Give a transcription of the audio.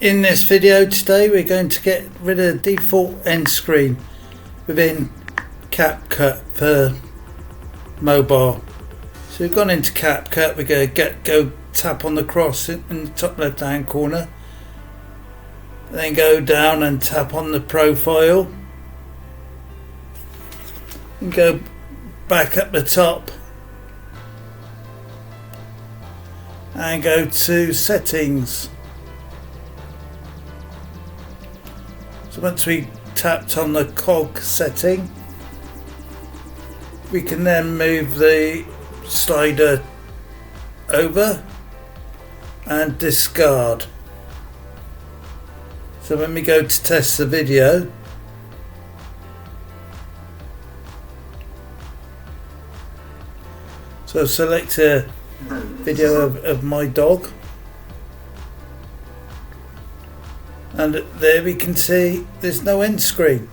In this video today we're going to get rid of the default end screen within CapCut for mobile. So we've gone into CapCut, we're going to go tap on the cross in the top left hand corner, then go down and tap on the profile and go back up the top and go to settings. So once we tapped on the cog setting, we can then move the slider over and discard. So when we go to test the video, so select a video of my dog, and there we can see there's no end screen.